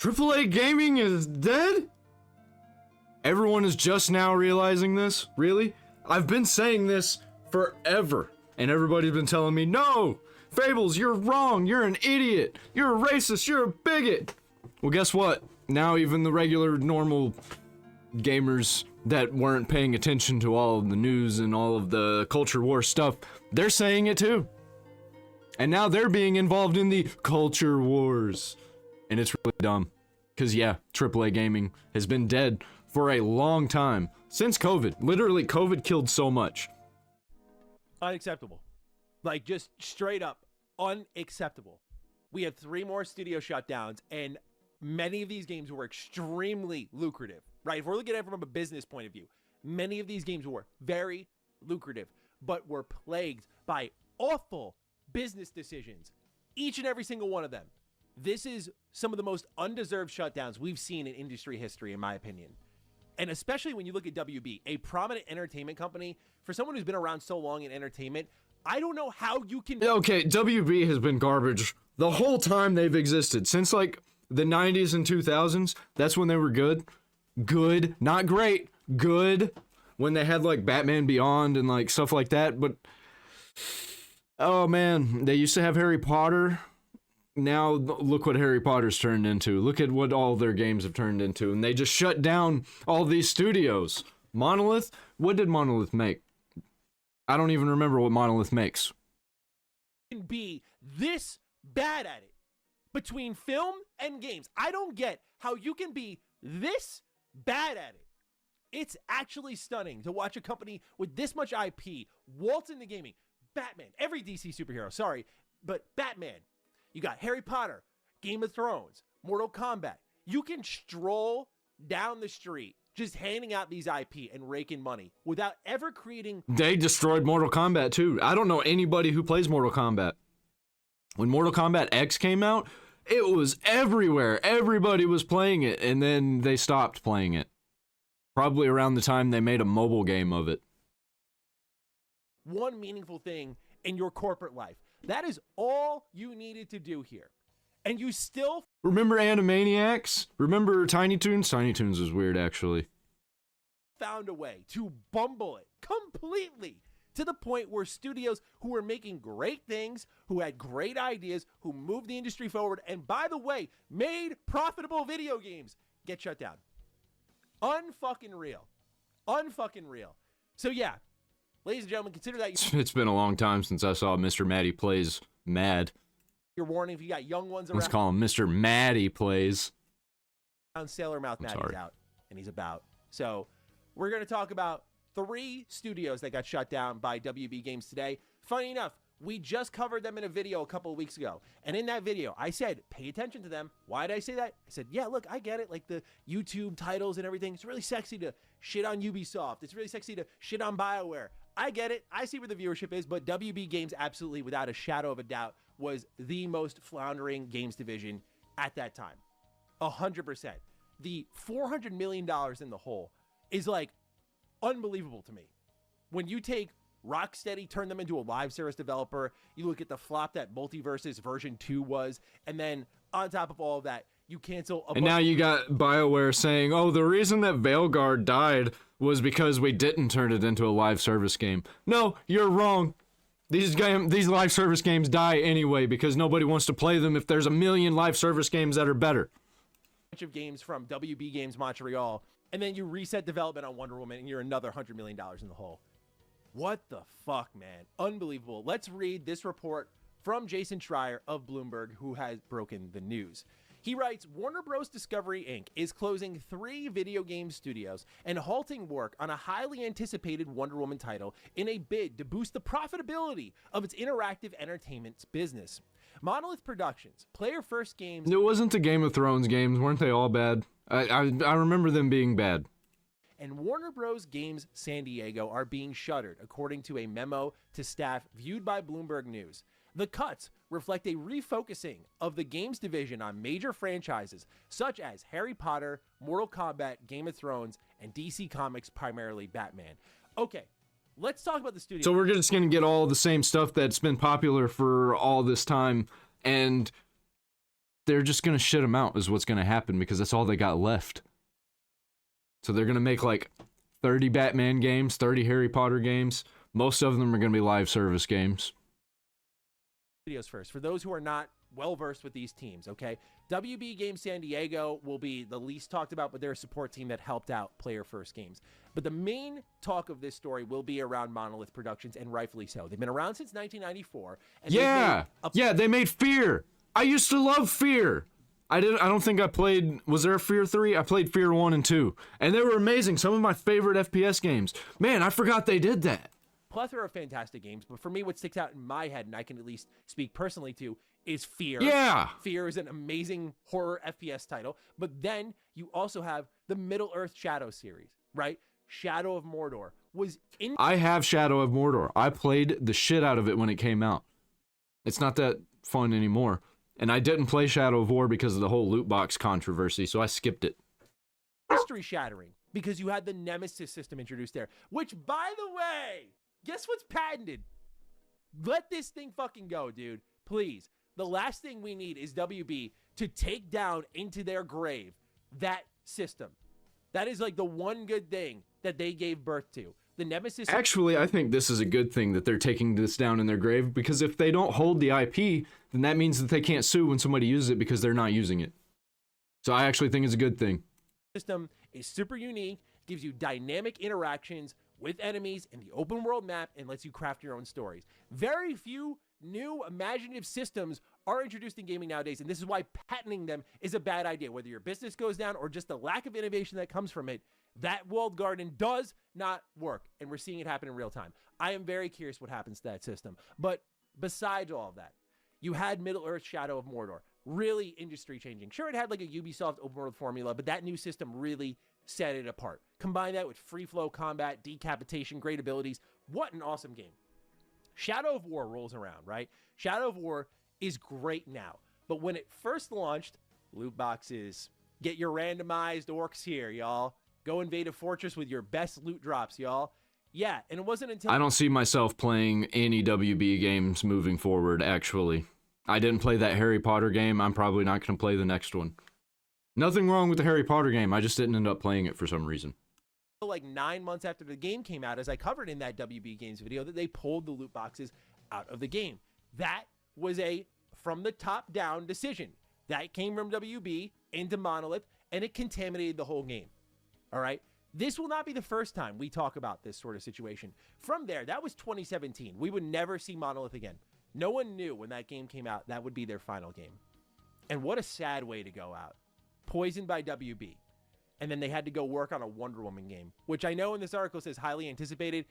AAA gaming is dead? Everyone is just now realizing this? Really? I've been saying this forever, and everybody's been telling me, no! Fables, you're wrong, you're an idiot, you're a racist, you're a bigot! Well, guess what? Now even the regular, normal gamers that weren't paying attention to all of the news and all of the culture war stuff, they're saying it too. And now they're being involved in the culture wars. And it's really dumb. Because yeah, AAA gaming has been dead for a long time. Since COVID. Literally, COVID killed so much. Unacceptable. Like, just straight up unacceptable. We have 3 more studio shutdowns, and many of these games were extremely lucrative, right? If we're looking at it from a business point of view, many of these games were very lucrative, but were plagued by awful business decisions. Each and every single one of them. This is some of the most undeserved shutdowns we've seen in industry history, in my opinion. And especially when you look at WB, a prominent entertainment company, for someone who's been around so long in entertainment, I don't know how you can... Okay, WB has been garbage the whole time they've existed. Since, like, the 90s and 2000s, that's when they were good. Good. Not great. Good. When they had, like, Batman Beyond and, like, stuff like that. But, oh, man. They used to have Harry Potter. Now, look what Harry Potter's turned into. Look at what all their games have turned into. And they just shut down all these studios. Monolith? What did Monolith make? I don't even remember what Monolith makes. Can be this bad at it between film and games. I don't get how you can be this bad at it. It's actually stunning to watch a company with this much IP waltz into gaming. Batman, every DC superhero, sorry, but Batman. You got Harry Potter, Game of Thrones, Mortal Kombat. You can stroll down the street just handing out these IP and raking money without ever creating... They destroyed Mortal Kombat too. I don't know anybody who plays Mortal Kombat. When Mortal Kombat X came out, it was everywhere. Everybody was playing it, and then they stopped playing it. Probably around the time they made a mobile game of it. One meaningful thing in your corporate life. That is all you needed to do here. And you still... Remember Animaniacs? Remember Tiny Toons? Tiny Toons was weird, actually. Found a way to bumble it completely to the point where studios who were making great things, who had great ideas, who moved the industry forward, and by the way, made profitable video games, get shut down. Unfucking real. Unfucking real. So yeah, ladies and gentlemen, consider that... It's been a long time since I saw Mr. Maddie Plays Mad. Your warning if you got young ones around. Let's call him Mr. Maddie Plays. Sailor Mouth Maddie's out, and he's about. So we're going to talk about 3 studios that got shut down by WB Games today. Funny enough, we just covered them in a video a couple of weeks ago. And in that video, I said, pay attention to them. Why did I say that? I said, yeah, look, I get it. Like the YouTube titles and everything. It's really sexy to shit on Ubisoft. It's really sexy to shit on BioWare. I get it. I see where the viewership is, but WB Games absolutely, without a shadow of a doubt, was the most floundering games division at that time. 100%. The $400 million in the hole is like unbelievable to me. When you take Rocksteady, turn them into a live service developer, you look at the flop that Multiverses version 2 was, and then on top of all of that, you cancel and now you got BioWare saying, oh, the reason that Veilguard died was because we didn't turn it into a live service game. No, you're wrong. These live service games die anyway because nobody wants to play them if there's a million live service games that are better. Bunch of games from WB Games Montreal, and then you reset development on Wonder Woman and you're another $100 million in the hole. What the fuck, man? Unbelievable. Let's read this report from Jason Schreier of Bloomberg, who has broken the news. He writes, Warner Bros. Discovery Inc. is closing 3 video game studios and halting work on a highly anticipated Wonder Woman title in a bid to boost the profitability of its interactive entertainment business. Monolith Productions, Player First Games... It wasn't the Game of Thrones games. Weren't they all bad? I remember them being bad. And Warner Bros. Games San Diego are being shuttered, according to a memo to staff viewed by Bloomberg News. The cuts reflect a refocusing of the games division on major franchises such as Harry Potter, Mortal Kombat, Game of Thrones, and DC Comics, primarily Batman. Okay, let's talk about the studio. So we're just going to get all the same stuff that's been popular for all this time and they're just gonna shit them out is what's gonna happen because that's all they got left. So they're gonna make like 30 Batman games, 30 Harry Potter games. Most of them are gonna be live service games. Videos first. For those who are not well versed with these teams, okay? WB Games San Diego will be the least talked about, but they're a support team that helped out Player First Games. But the main talk of this story will be around Monolith Productions, and rightfully so. They've been around since 1994. And they made Fear. I used to love Fear. I don't think I played. Was there a Fear 3? I played Fear 1 and 2, and they were amazing. Some of my favorite FPS games. Man, I forgot they did that. Plethora of fantastic games, but for me, what sticks out in my head, and I can at least speak personally to, is Fear. Yeah. Fear is an amazing horror FPS title, but then you also have the Middle-earth Shadow series, right? Shadow of Mordor was in. I have Shadow of Mordor. I played the shit out of it when it came out. It's not that fun anymore. And I didn't play Shadow of War because of the whole loot box controversy, so I skipped it. History shattering because you had the Nemesis system introduced there, which, by the way, guess what's patented? Let this thing fucking go, dude. Please. The last thing we need is WB to take down into their grave that system. That is like the one good thing that they gave birth to. The Nemesis. Actually, I think this is a good thing that they're taking this down in their grave, because if they don't hold the IP, then that means that they can't sue when somebody uses it because they're not using it. So I actually think it's a good thing. System is super unique, gives you dynamic interactions with enemies in the open world map, and lets you craft your own stories. Very few new imaginative systems are introduced in gaming nowadays, and this is why patenting them is a bad idea. Whether your business goes down or just the lack of innovation that comes from it, that walled garden does not work, and we're seeing it happen in real time. I am very curious what happens to that system. But besides all of that, you had Middle-earth Shadow of Mordor. Really industry changing. Sure, it had like a Ubisoft open world formula, but that new system really set it apart. Combine that with free flow combat, decapitation, great abilities. What an awesome game. Shadow of War rolls around, right? Shadow of War is great now, but when it first launched, loot boxes, get your randomized orcs here, y'all. Go invade a fortress with your best loot drops, y'all. Yeah, and it wasn't until... I don't see myself playing any WB games moving forward, actually. I didn't play that Harry Potter game. I'm probably not going to play the next one. Nothing wrong with the Harry Potter game. I just didn't end up playing it for some reason. Like 9 months after the game came out, as I covered in that WB Games video, that they pulled the loot boxes out of the game. That was a from the top down decision. That came from WB into Monolith, and it contaminated the whole game. All right? This will not be the first time we talk about this sort of situation. From there, that was 2017. We would never see Monolith again. No one knew when that game came out that would be their final game. And what a sad way to go out. Poisoned by WB. And then they had to go work on a Wonder Woman game, which I know in this article says highly anticipated.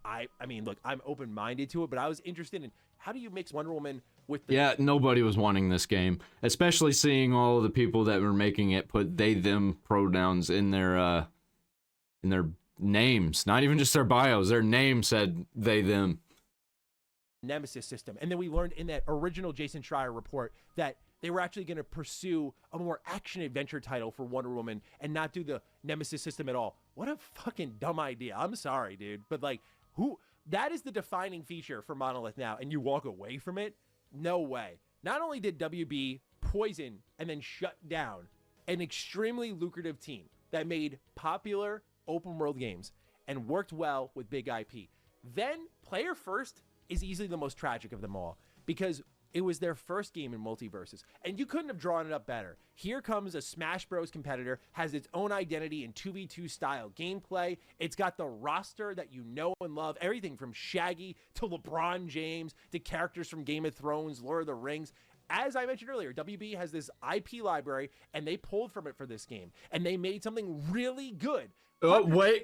I mean, look, I'm open-minded to it, but I was interested in how do you mix Wonder Woman with the... Yeah, nobody was wanting this game, especially seeing all of the people that were making it put they, them pronouns in their names. Not even just their bios. Their name said they, them. Nemesis system. And then we learned in that original Jason Schreier report that they were actually going to pursue a more action-adventure title for Wonder Woman and not do the Nemesis system at all. What a fucking dumb idea. I'm sorry, dude. But, like, that is the defining feature for Monolith now, and you walk away from it? No way. Not only did WB poison and then shut down an extremely lucrative team that made popular open-world games and worked well with big IP, then Player First is easily the most tragic of them all, because it was their first game in Multiverses, and you couldn't have drawn it up better. Here comes a Smash Bros. Competitor, has its own identity in 2v2 style gameplay. It's got the roster that you know and love, everything from Shaggy to LeBron James to characters from Game of Thrones, Lord of the Rings. As I mentioned earlier, WB has this IP library, and they pulled from it for this game, and they made something really good. Oh, wait.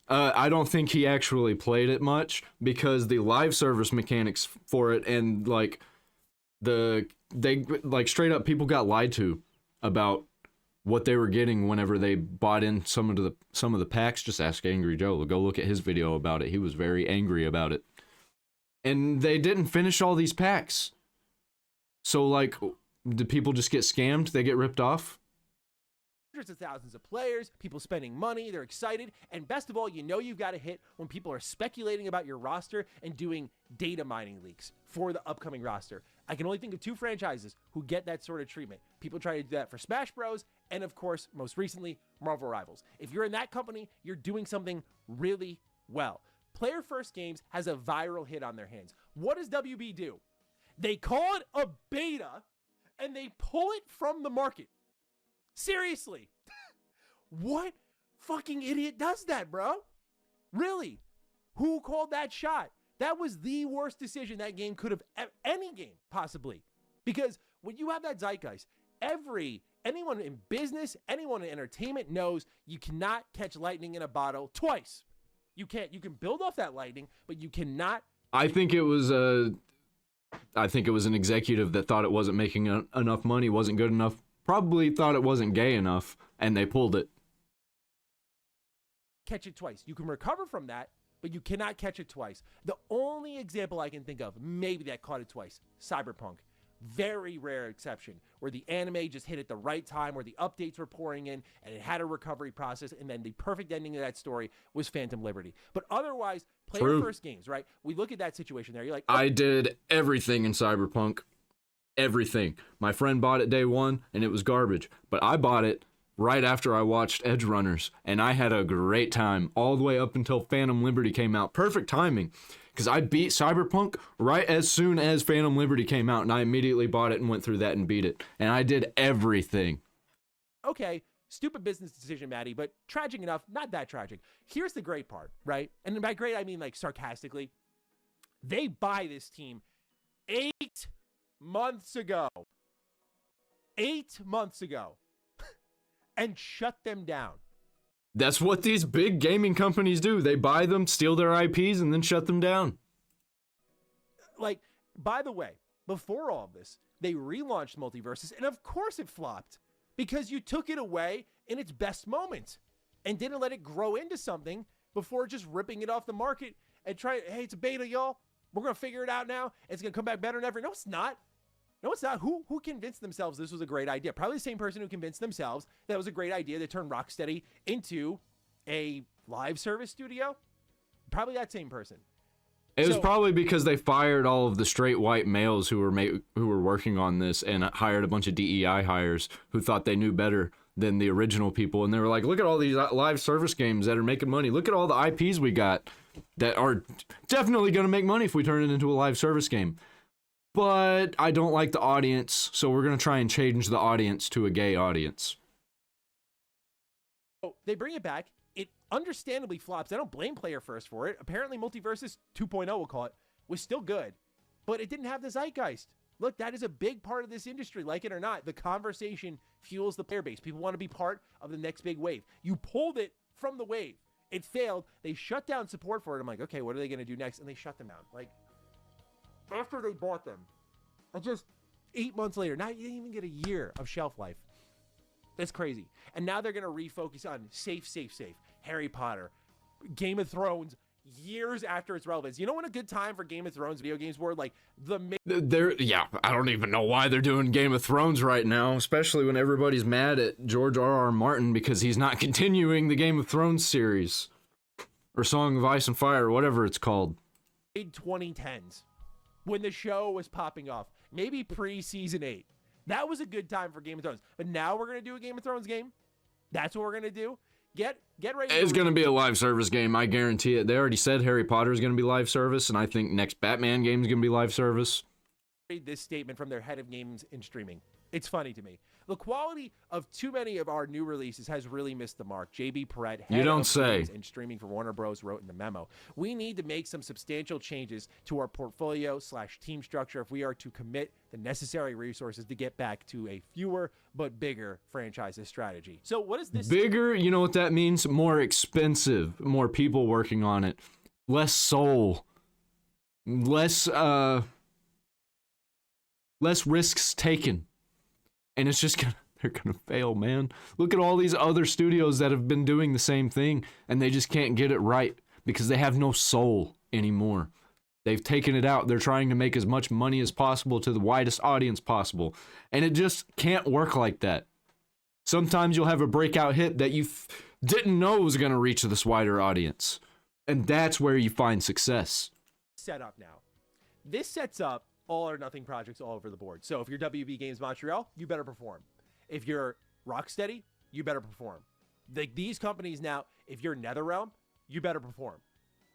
I don't think he actually played it much, because the live service mechanics for it and like straight up people got lied to about what they were getting whenever they bought in some of the packs. Just ask Angry Joe. Go look at his video about it. He was very angry about it. And they didn't finish all these packs. So like, did people just get scammed? They get ripped off? hundreds of thousands of players, people spending money, they're excited, and best of all, you know you've got a hit when people are speculating about your roster and doing data mining leaks for the upcoming roster. I can only think of 2 franchises who get that sort of treatment. People try to do that for Smash Bros, and of course, most recently, Marvel Rivals. If you're in that company, you're doing something really well. Player First Games has a viral hit on their hands. What does WB do? They call it a beta, and they pull it from the market. Seriously. What fucking idiot does that, bro? Really? Who called that shot? That was the worst decision that game could have, any game possibly. Because when you have that zeitgeist, anyone in business, anyone in entertainment knows you cannot catch lightning in a bottle twice. You can't. You can build off that lightning, but you cannot. I think it was an executive that thought it wasn't making enough money, wasn't good enough, probably thought it wasn't gay enough, and they pulled it. Catch it twice. You can recover from that, but you cannot catch it twice. The only example I can think of, maybe that caught it twice, Cyberpunk. Very rare exception, where the anime just hit at the right time, where the updates were pouring in, and it had a recovery process, and then the perfect ending of that story was Phantom Liberty. But otherwise, Player First Games, right? We look at that situation there, you're like, oh. I did everything in Cyberpunk. Everything. My friend bought it day one, and it was garbage. But I bought it right after I watched Edgerunners, and I had a great time all the way up until Phantom Liberty came out. Perfect timing, because I beat Cyberpunk right as soon as Phantom Liberty came out, and I immediately bought it and went through that and beat it. And I did everything. Okay, stupid business decision, Maddie, but tragic enough, not that tragic. Here's the great part, right? And by great, I mean like sarcastically. They buy this team 8 months ago. 8 months ago. And shut them down. That's what these big gaming companies do. They buy them, steal their IPs, and then shut them down. Like, by the way, before all of this, they relaunched Multiversus, and of course it flopped. Because you took it away in its best moment and didn't let it grow into something before just ripping it off the market and trying, hey, it's a beta, y'all. We're going to figure it out now. It's going to come back better than ever. No, it's not. No, it's not. Who convinced themselves this was a great idea? Probably the same person who convinced themselves that it was a great idea to turn Rocksteady into a live service studio. Probably that same person. It was probably because they fired all of the straight white males who were working on this and hired a bunch of DEI hires who thought they knew better than the original people. And they were like, look at all these live service games that are making money. Look at all the IPs we got that are definitely going to make money if we turn it into a live service game. But I don't like the audience, so we're going to try and change the audience to a gay audience. Oh, they bring it back. It understandably flops. I don't blame Player First for it. Apparently, Multiversus 2.0, we'll call it, was still good. But it didn't have the zeitgeist. Look, that is a big part of this industry, like it or not. The conversation fuels the player base. People want to be part of the next big wave. You pulled it from the wave. It failed. They shut down support for it. I'm like, okay, what are they going to do next? And they shut them down. Like, after they bought them, and just 8 months later, now you didn't even get a year of shelf life. That's crazy. And now they're going to refocus on safe. Harry Potter, Game of Thrones, years after its relevance. You know when a good time for Game of Thrones video games were? Like, I don't even know why they're doing Game of Thrones right now, especially when everybody's mad at George R.R. Martin because he's not continuing the Game of Thrones series. Or Song of Ice and Fire, or whatever it's called. Mid-2010s. When the show was popping off, maybe pre-season 8. That was a good time for Game of Thrones. But now we're going to do a Game of Thrones game. That's what we're going to do. Get ready. It's going to be a live service game, I guarantee it. They already said Harry Potter is going to be live service, and I think next Batman game is going to be live service. Read this statement from their head of games and streaming. It's funny to me. The quality of too many of our new releases has really missed the mark. JB Perret, head of games and streaming for Warner Bros., wrote in the memo. We need to make some substantial changes to our portfolio/team structure if we are to commit the necessary resources to get back to a fewer but bigger franchises strategy. So what is this? Bigger, you know what that means? More expensive, more people working on it, less soul, less risks taken. And it's just they're gonna fail, man. Look at all these other studios that have been doing the same thing, and they just can't get it right because they have no soul anymore. They've taken it out. They're trying to make as much money as possible to the widest audience possible, and it just can't work like that. Sometimes you'll have a breakout hit that you didn't know was going to reach this wider audience. And that's where you find success. Set up now. This sets up all or nothing projects all over the board. So if you're WB Games Montreal, you better perform. If you're Rocksteady, you better perform. These companies now, if you're NetherRealm, you better perform.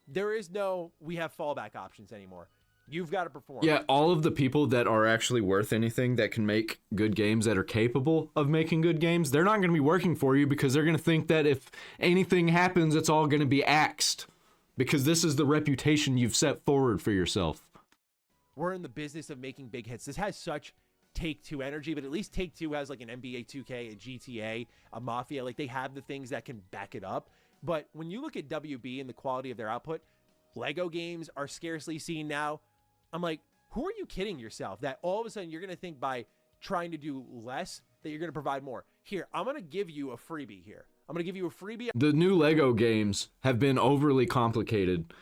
There is no, we have fallback options anymore. You've got to perform. Yeah, all of the people that are actually worth anything that can make good games, that are capable of making good games, they're not going to be working for you because they're going to think that if anything happens, it's all going to be axed. Because this is the reputation you've set forward for yourself. We're in the business of making big hits. This has such Take-Two energy, but at least Take-Two has like an NBA 2K, a GTA, a Mafia. Like they have the things that can back it up. But when you look at WB and the quality of their output, Lego games are scarcely seen now. I'm like, who are you kidding yourself that all of a sudden you're going to think by trying to do less that you're going to provide more? Here, I'm going to give you a freebie here. I'm going to give you a freebie. The new Lego games have been overly complicated.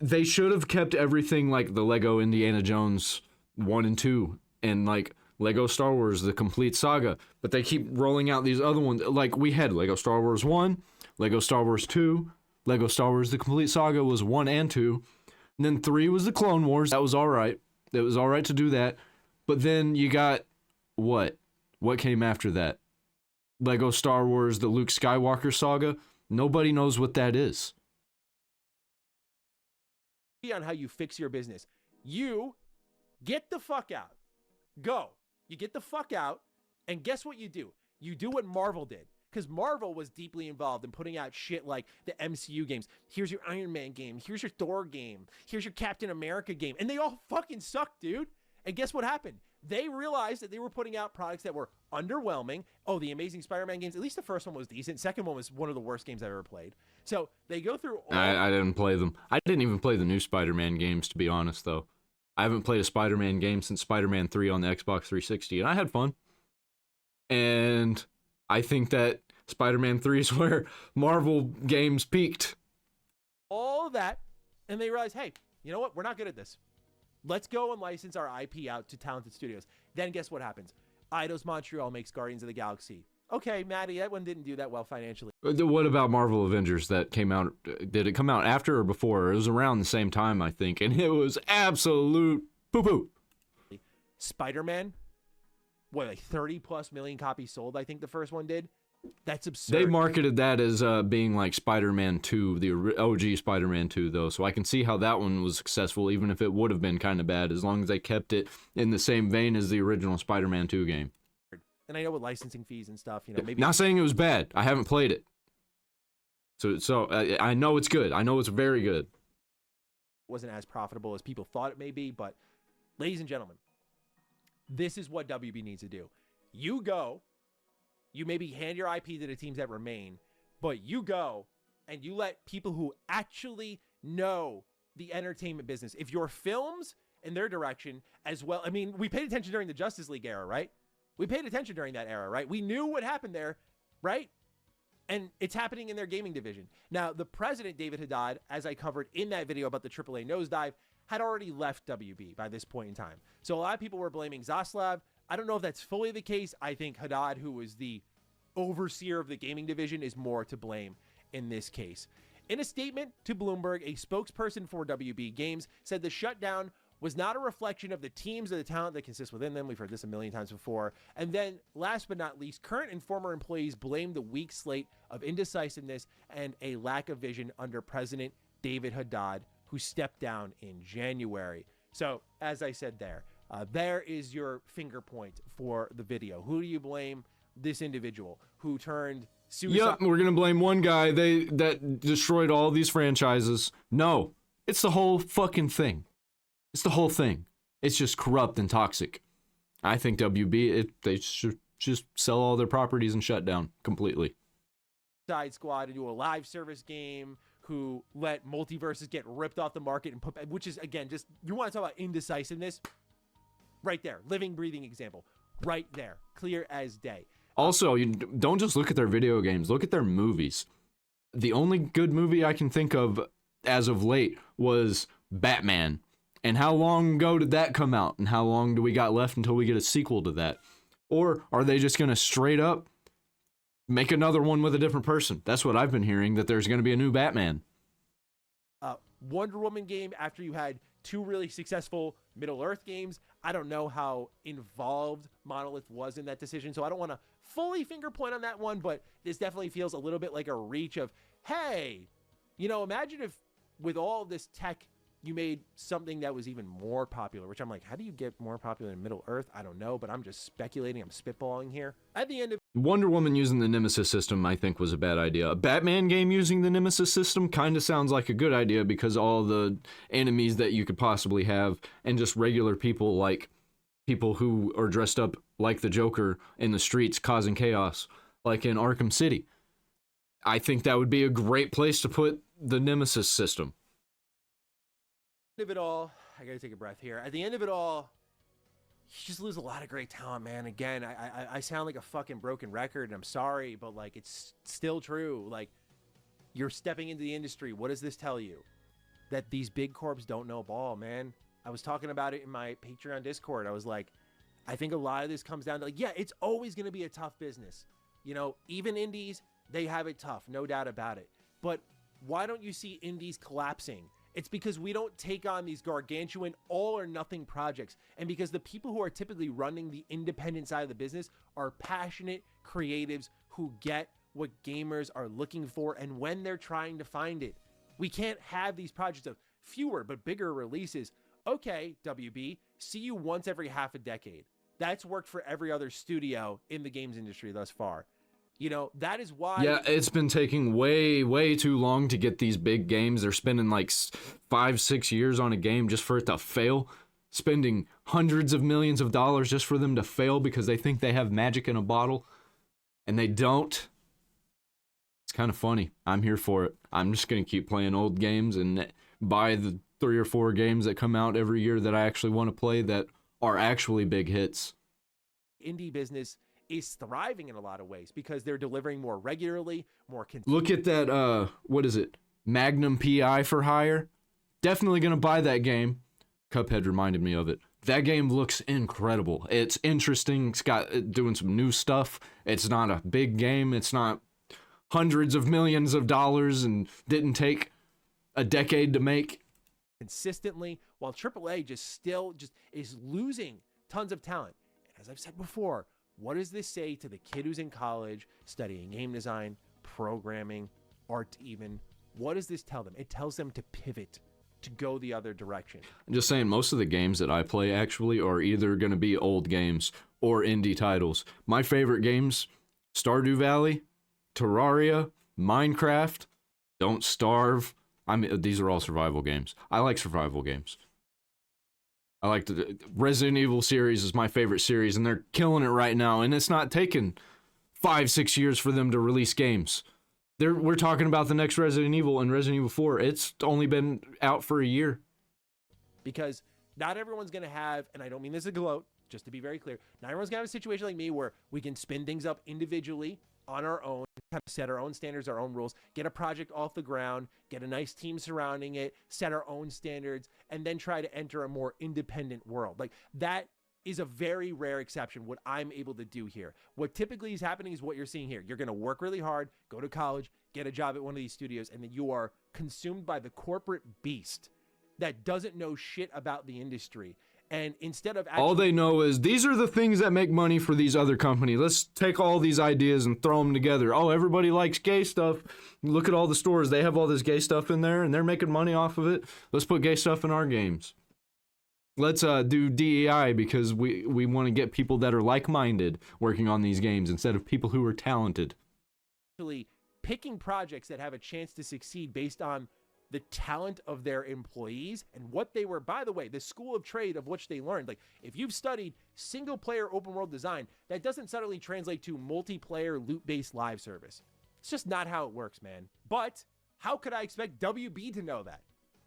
They should have kept everything like the Lego Indiana Jones 1 and 2 and like Lego Star Wars, the complete saga. But they keep rolling out these other ones. Like we had Lego Star Wars 1, Lego Star Wars 2, Lego Star Wars, the complete saga was 1 and 2. And then 3 was the Clone Wars. That was all right. It was all right to do that. But then you got what? What came after that? Lego Star Wars, the Luke Skywalker saga. Nobody knows what that is. On how you fix your business. You get the fuck out. Go. You get the fuck out. And guess what you do? You do what Marvel did. Because Marvel was deeply involved in putting out shit like the MCU games. Here's your Iron Man game. Here's your Thor game. Here's your Captain America game. And they all fucking sucked, dude. And guess what happened? They realized that they were putting out products that were underwhelming. Oh, the Amazing Spider-Man games. At least the first one was decent. Second one was one of the worst games I've ever played. So they go through all... I didn't play them. I didn't even play the new Spider-Man games, to be honest, though. I haven't played a Spider-Man game since Spider-Man 3 on the Xbox 360, and I had fun. And I think that Spider-Man 3 is where Marvel games peaked. All that, and they realize, hey, you know what? We're not good at this. Let's go and license our IP out to talented studios. Then guess what happens? Eidos Montreal makes Guardians of the Galaxy. Okay, Maddie, that one didn't do that well financially. What about Marvel Avengers that came out? Did it come out after or before? It was around the same time, I think, and it was absolute poo-poo. Spider-Man, what, like 30+ million copies sold, I think the first one did? That's absurd. They marketed that as being like Spider-Man 2, the OG Spider-Man 2, though, so I can see how that one was successful, even if it would have been kind of bad, as long as they kept it in the same vein as the original Spider-Man 2 game. And I know with licensing fees and stuff, you know, maybe... Not saying it was bad. I haven't played it. So I know it's good. I know it's very good. It wasn't as profitable as people thought it may be, but ladies and gentlemen, this is what WB needs to do. You go... You maybe hand your IP to the teams that remain, but you go and you let people who actually know the entertainment business, if your films in their direction as well. I mean, we paid attention during the Justice League era, right? We paid attention during that era, right? We knew what happened there, right? And it's happening in their gaming division. Now, the president, David Haddad, as I covered in that video about the AAA nosedive, had already left WB by this point in time. So a lot of people were blaming Zaslav. I don't know if that's fully the case. I think Haddad, who was the overseer of the gaming division, is more to blame in this case. In a statement to Bloomberg, a spokesperson for WB Games said the shutdown was not a reflection of the teams or the talent that consists within them. We've heard this a million times before. And then, last but not least, current and former employees blamed the weak slate of indecisiveness and a lack of vision under President David Haddad, who stepped down in January. So, as I said there is your finger point for the video. Who do you blame? This individual who turned suicide. Yep, we're gonna blame one guy that destroyed all these franchises. No, it's the whole fucking thing. It's the whole thing. It's just corrupt and toxic. I think WB, they should just sell all their properties and shut down completely. Side Squad to do a live service game, who let multiverses get ripped off the market and put, which is, again, just, you want to talk about indecisiveness? Right there, living, breathing example. Right there, clear as day. Also, you don't just look at their video games, look at their movies. The only good movie I can think of as of late was Batman. And how long ago did that come out? And how long do we got left until we get a sequel to that? Or are they just going to straight up Make another one with a different person. That's what I've been hearing, that there's going to be a new Batman. Wonder Woman game after you had 2 really successful Middle-earth games. I don't know how involved Monolith was in that decision, so I don't want to fully finger point on that one, but this definitely feels a little bit like a reach of, hey, imagine if with all this tech, you made something that was even more popular, which I'm like, how do you get more popular in Middle-earth? I don't know, but I'm just speculating. I'm spitballing here. At the end of Wonder Woman using the Nemesis system, I think, was a bad idea. A Batman game using the Nemesis system kind of sounds like a good idea because all the enemies that you could possibly have and just regular people, like people who are dressed up like the Joker in the streets causing chaos, like in Arkham City. I think that would be a great place to put the Nemesis system. Of it all, I gotta take a breath here. At the end of it all, you just lose a lot of great talent, man. Again, I sound like a fucking broken record, and I'm sorry, but like it's still true. Like, you're stepping into the industry. What does this tell you? That these big corps don't know ball, man. I was talking about it in my Patreon Discord. I was like, I think a lot of this comes down to, like, yeah, it's always gonna be a tough business. Even indies, they have it tough, no doubt about it. But why don't you see indies collapsing? It's because we don't take on these gargantuan all or nothing projects. And because the people who are typically running the independent side of the business are passionate creatives who get what gamers are looking for and when they're trying to find it. We can't have these projects of fewer but bigger releases. Okay, WB, see you once every half a decade. That's worked for every other studio in the games industry thus far. That is why... Yeah, it's been taking way, way too long to get these big games. They're spending like 5-6 years on a game just for it to fail. Spending hundreds of millions of dollars just for them to fail because they think they have magic in a bottle. And they don't. It's kind of funny. I'm here for it. I'm just going to keep playing old games and buy the 3 or 4 games that come out every year that I actually want to play that are actually big hits. Indie business is thriving in a lot of ways because they're delivering more regularly, more Look at that, what is it? Magnum PI for Hire. Definitely gonna buy that game. Cuphead reminded me of it. That game looks incredible. It's interesting. It's got doing some new stuff. It's not a big game. It's not hundreds of millions of dollars and didn't take a decade to make. Consistently, while AAA just is losing tons of talent. And as I've said before, what does this say to the kid who's in college studying game design, programming, art even? What does this tell them? It tells them to pivot, to go the other direction. I'm just saying, most of the games that I play actually are either going to be old games or indie titles. My favorite games, Stardew Valley, Terraria, Minecraft, Don't Starve. These are all survival games. I like survival games. I like the Resident Evil series is my favorite series, and they're killing it right now. And it's not taking 5-6 years for them to release games. We're talking about the next Resident Evil and Resident Evil 4. It's only been out for a year. Because not everyone's going to have, and I don't mean this as a gloat, just to be very clear, not everyone's going to have a situation like me where we can spin things up individually on our own, kind of set our own standards, our own rules, get a project off the ground, get a nice team surrounding it, set our own standards, and then try to enter a more independent world. Like, that is a very rare exception, what I'm able to do here. What typically is happening is what you're seeing here. You're going to work really hard, go to college, get a job at one of these studios, and then you are consumed by the corporate beast that doesn't know shit about the industry. And instead of all they know is these are the things that make money for these other companies. Let's take all these ideas and throw them together. Oh, everybody likes gay stuff. Look at all the stores. They have all this gay stuff in there, and they're making money off of it. Let's put gay stuff in our games. Let's do DEI because we want to get people that are like-minded working on these games instead of people who are talented. Actually picking projects that have a chance to succeed based on the talent of their employees and what they were, by the way, the school of trade of which they learned. Like, if you've studied single player open world design, that doesn't suddenly translate to multiplayer loot-based live service. It's just not how it works, man. But how could I expect WB to know that?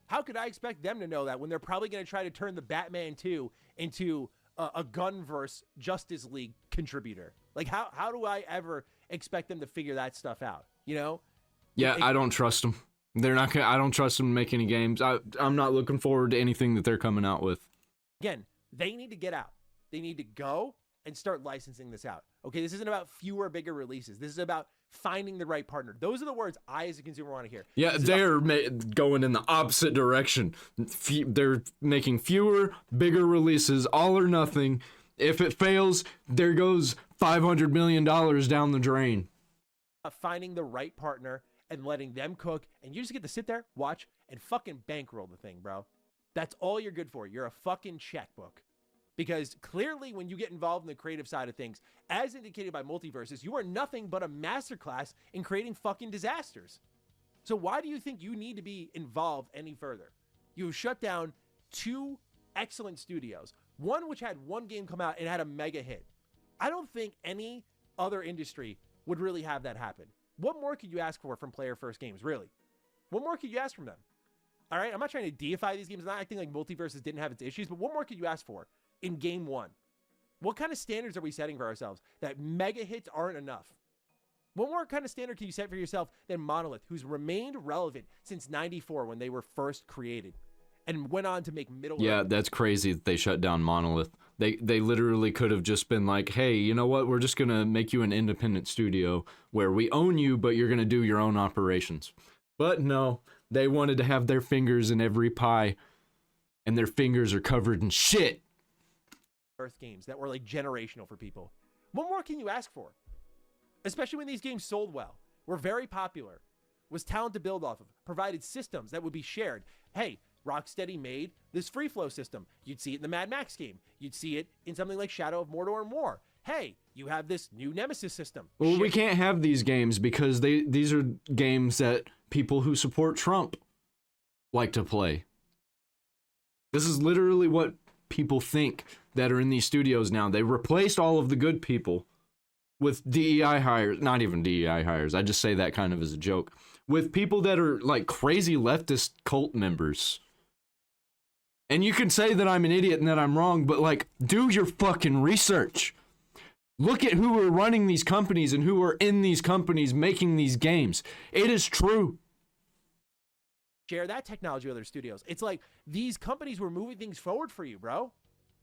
How could I expect them to know that when they're probably going to try to turn the Batman 2 into a Gunverse Justice League contributor? Like, how do I ever expect them to figure that stuff out? Yeah, I don't trust them. They're not gonna, I don't trust them to make any games. I'm not looking forward to anything that they're coming out with. Again, they need to get out. They need to go and start licensing this out. Okay, this isn't about fewer, bigger releases. This is about finding the right partner. Those are the words I, as a consumer, want to hear. Yeah, they're going in the opposite direction. They're making fewer, bigger releases, all or nothing. If it fails, there goes $500 million down the drain. Finding the right partner and letting them cook, and you just get to sit there, watch, and fucking bankroll the thing, bro. That's all you're good for. You're a fucking checkbook. Because clearly when you get involved in the creative side of things, as indicated by Multiverses, you are nothing but a masterclass in creating fucking disasters. So why do you think you need to be involved any further? You shut down 2 excellent studios, one which had one game come out and had a mega hit. I don't think any other industry would really have that happen. What more could you ask for from Player First Games, really? What more could you ask from them? All right, I'm not trying to deify these games. I'm not acting like Multiverses didn't have its issues, but what more could you ask for in game 1? What kind of standards are we setting for ourselves that mega hits aren't enough? What more kind of standard can you set for yourself than Monolith, who's remained relevant since 94 when they were first created and went on to make Middle Yeah, Earth? that's crazy that they shut down Monolith. They literally could have just been like, hey, you know what? We're just going to make you an independent studio where we own you, but you're going to do your own operations. But no, they wanted to have their fingers in every pie, and their fingers are covered in shit. Earth games that were like generational for people. What more can you ask for? Especially when these games sold well, were very popular, was talent to build off of, provided systems that would be shared. Hey, Rocksteady made this free flow system. You'd see it in the Mad Max game. You'd see it in something like Shadow of Mordor and more. Hey, you have this new Nemesis system. Well, we can't have these games because these are games that people who support Trump like to play. This is literally what people think that are in these studios now. They replaced all of the good people with DEI hires. Not even DEI hires. I just say that kind of as a joke. With people that are like crazy leftist cult members. And you can say that I'm an idiot and that I'm wrong, but like, do your fucking research. Look at who are running these companies and who are in these companies making these games. It is true. Share that technology with other studios. It's like these companies were moving things forward for you, bro.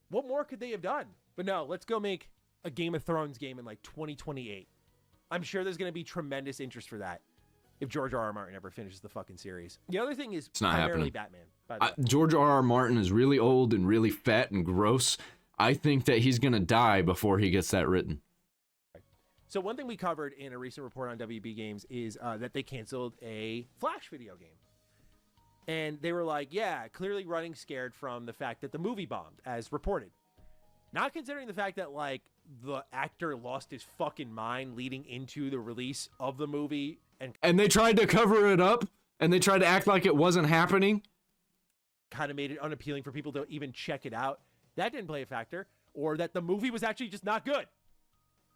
What more could they have done? But no, let's go make a Game of Thrones game in like 2028. I'm sure there's going to be tremendous interest for that if George R.R. Martin ever finishes the fucking series. The other thing is it's not primarily happening. Batman. By the way. George R.R. Martin is really old and really fat and gross. I think that he's going to die before he gets that written. So one thing we covered in a recent report on WB Games is that they canceled a Flash video game. And they were like, yeah, clearly running scared from the fact that the movie bombed, as reported. Not considering the fact that, like, the actor lost his fucking mind leading into the release of the movie. And they tried to cover it up, and they tried to act like it wasn't happening. Kind of made it unappealing for people to even check it out. That didn't play a factor. Or that the movie was actually just not good.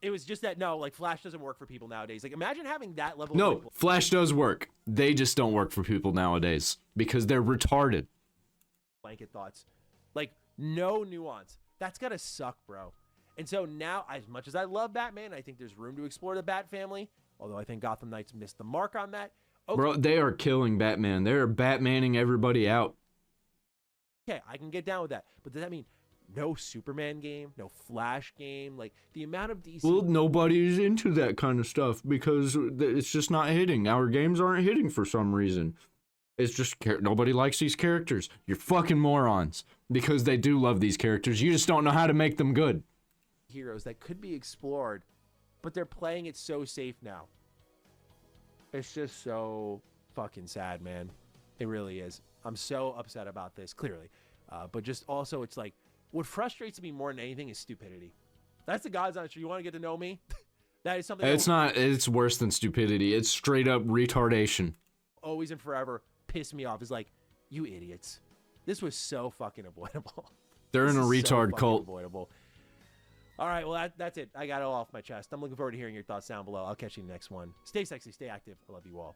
It was just that, no, like, Flash doesn't work for people nowadays. Like, imagine having that level No, of... Flash does work. They just don't work for people nowadays because they're retarded. Blanket thoughts. Like, no nuance. That's gotta suck, bro. And so now, as much as I love Batman, I think there's room to explore the Bat family. Although I think Gotham Knights missed the mark on that. Okay. Bro, they are killing Batman. They're Batmaning everybody out. Okay, I can get down with that. But does that mean no Superman game, no Flash game? Like, the amount of DC... Well, nobody's into that kind of stuff because it's just not hitting. Our games aren't hitting for some reason. It's just nobody likes these characters. You're fucking morons because they do love these characters. You just don't know how to make them good. Heroes that could be explored, but they're playing it so safe now. It's just so fucking sad, man. It really is. I'm so upset about this, clearly. But just also, it's like, what frustrates me more than anything is stupidity. That's the God's honest truth. You want to get to know me? That is something... It's worse than stupidity. It's straight up retardation. Always and forever piss me off is like, you idiots. This was so fucking avoidable. They're in a retard cult. Avoidable. All right, well, that's it. I got it all off my chest. I'm looking forward to hearing your thoughts down below. I'll catch you in the next one. Stay sexy, stay active. I love you all.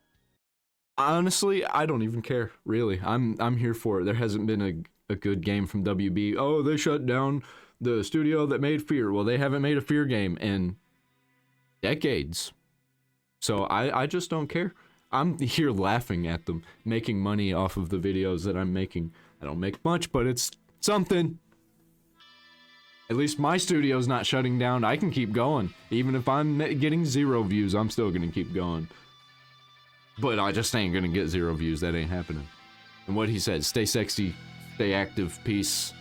Honestly, I don't even care, really. I'm here for it. There hasn't been a good game from WB. Oh, they shut down the studio that made Fear. Well, they haven't made a Fear game in decades. So I just don't care. I'm here laughing at them, making money off of the videos that I'm making. I don't make much, but it's something. At least my studio's not shutting down. I can keep going. Even if I'm getting 0 views, I'm still gonna keep going. But I just ain't gonna get 0 views. That ain't happening. And what he said, stay sexy, stay active, peace.